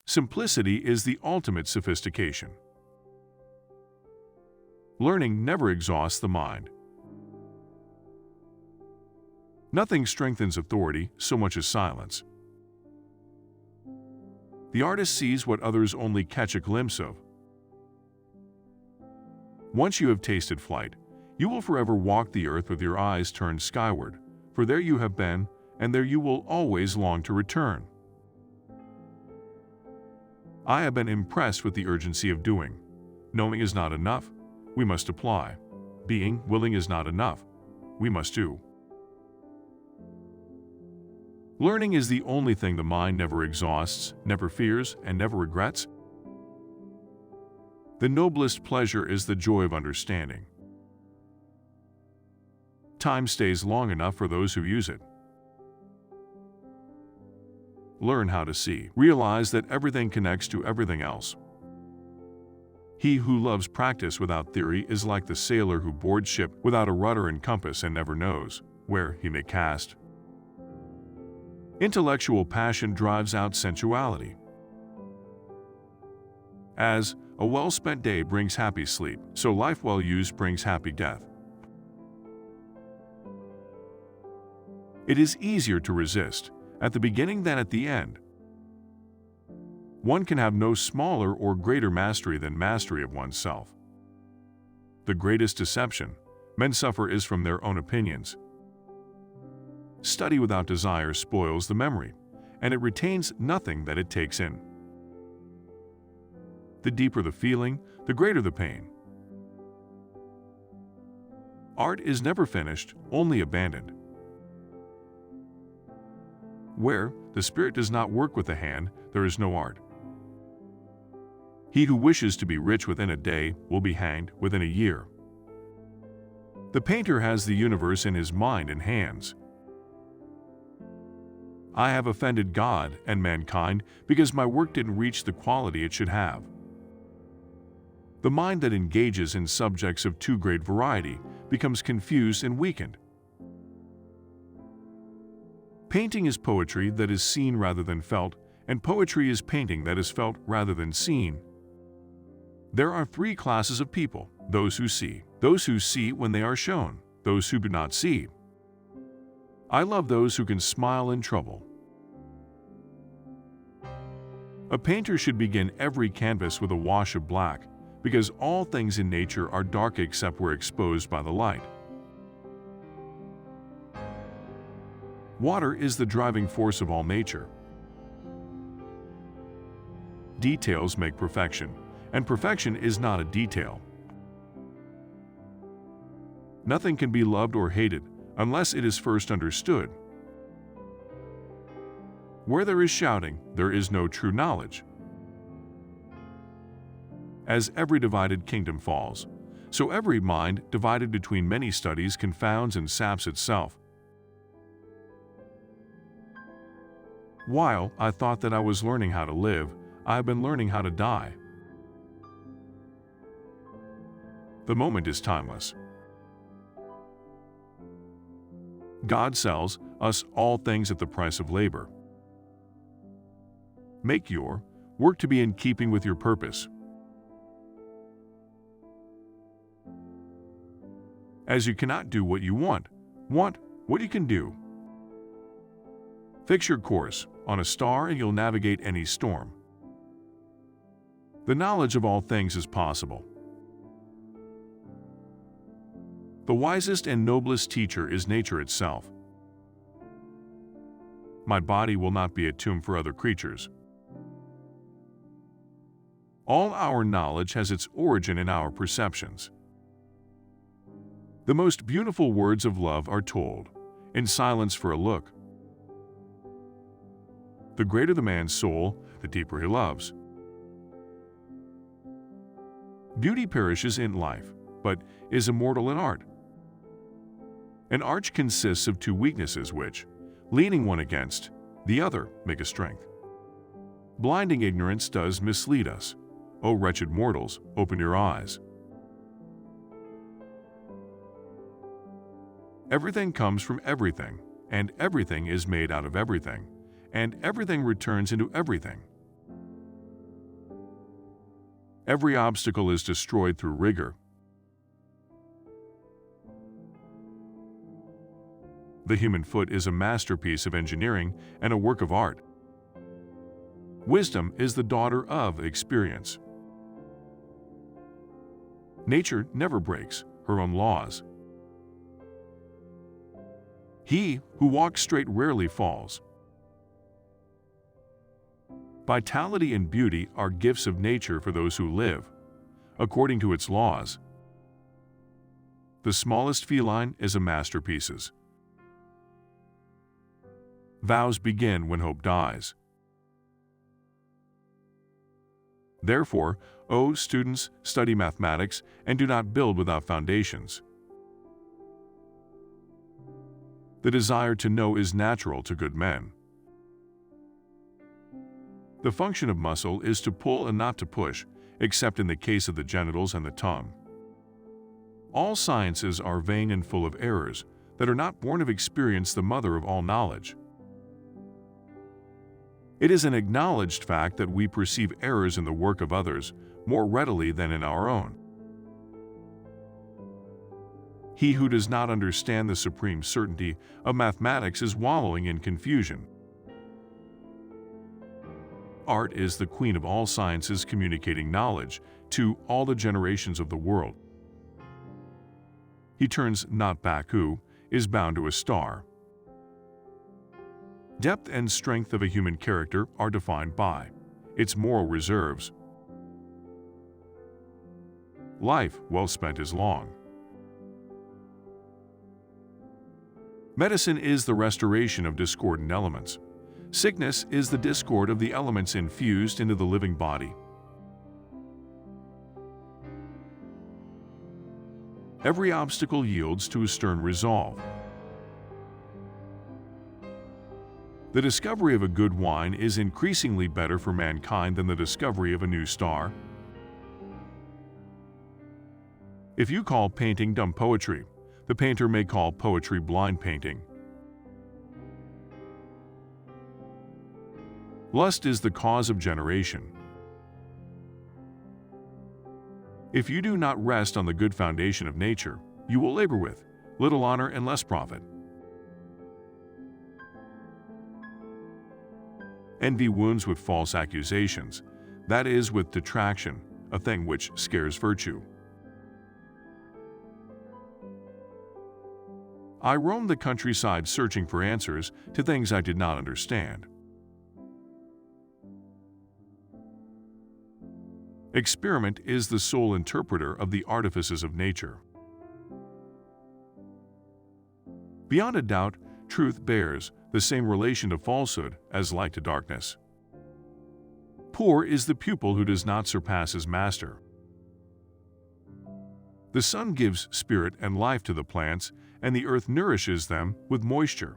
Simplicity is the ultimate sophistication. Learning never exhausts the mind. Nothing strengthens authority so much as silence. The artist sees what others only catch a glimpse of. Once you have tasted flight, you will forever walk the earth with your eyes turned skyward, for there you have been, and there you will always long to return. I have been impressed with the urgency of doing. Knowing is not enough. We must apply. Being willing is not enough. We must do. Learning is the only thing the mind never exhausts, never fears, and never regrets. The noblest pleasure is the joy of understanding. Time stays long enough for those who use it. Learn how to see. Realize that everything connects to everything else. He who loves practice without theory is like the sailor who boards ship without a rudder and compass and never knows where he may cast. Intellectual passion drives out sensuality. As a well-spent day brings happy sleep, so life well used brings happy death. It is easier to resist at the beginning than at the end. One can have no smaller or greater mastery than mastery of oneself. The greatest deception men suffer is from their own opinions. Study without desire spoils the memory, and it retains nothing that it takes in. The deeper the feeling, the greater the pain. Art is never finished, only abandoned. Where the spirit does not work with the hand, there is no art. He who wishes to be rich within a day will be hanged within a year. The painter has the universe in his mind and hands. I have offended God and mankind because my work didn't reach the quality it should have. The mind that engages in subjects of too great variety becomes confused and weakened. Painting is poetry that is seen rather than felt, and poetry is painting that is felt rather than seen. There are three classes of people: those who see when they are shown, those who do not see. I love those who can smile in trouble. A painter should begin every canvas with a wash of black, because all things in nature are dark except where exposed by the light. Water is the driving force of all nature. Details make perfection, and perfection is not a detail. Nothing can be loved or hated unless it is first understood. Where there is shouting, there is no true knowledge. As every divided kingdom falls, so every mind divided between many studies confounds and saps itself. While I thought that I was learning how to live, I have been learning how to die. The moment is timeless. God sells us all things at the price of labor. Make your work to be in keeping with your purpose. As you cannot do what you want what you can do. Fix your course on a star and you'll navigate any storm. The knowledge of all things is possible. The wisest and noblest teacher is nature itself. My body will not be a tomb for other creatures. All our knowledge has its origin in our perceptions. The most beautiful words of love are told in silence for a look. The greater the man's soul, the deeper he loves. Beauty perishes in life, but is immortal in art. An arch consists of two weaknesses which, leaning one against the other, make a strength. Blinding ignorance does mislead us. O wretched mortals, open your eyes. Everything comes from everything, and everything is made out of everything, and everything returns into everything. Every obstacle is destroyed through rigor. The human foot is a masterpiece of engineering and a work of art. Wisdom is the daughter of experience. Nature never breaks her own laws. He who walks straight rarely falls. Vitality and beauty are gifts of nature for those who live according to its laws. The smallest feline is a masterpiece. Vows begin when hope dies. Therefore, O students, study mathematics and do not build without foundations. The desire to know is natural to good men. The function of muscle is to pull and not to push, except in the case of the genitals and the tongue. All sciences are vain and full of errors that are not born of experience, the mother of all knowledge. It is an acknowledged fact that we perceive errors in the work of others more readily than in our own. He who does not understand the supreme certainty of mathematics is wallowing in confusion. Art is the queen of all sciences, communicating knowledge to all the generations of the world. He turns not back who is bound to a star. Depth and strength of a human character are defined by its moral reserves. Life well spent is long. Medicine is the restoration of discordant elements. Sickness is the discord of the elements infused into the living body. Every obstacle yields to a stern resolve. The discovery of a good wine is increasingly better for mankind than the discovery of a new star. If you call painting dumb poetry, the painter may call poetry blind painting. Lust is the cause of generation. If you do not rest on the good foundation of nature, you will labor with little honor and less profit. Envy wounds with false accusations, that is, with detraction, a thing which scares virtue. I roamed the countryside searching for answers to things I did not understand. Experiment is the sole interpreter of the artifices of nature. Beyond a doubt, truth bears the same relation to falsehood as light to darkness. Poor is the pupil who does not surpass his master. The sun gives spirit and life to the plants, and the earth nourishes them with moisture.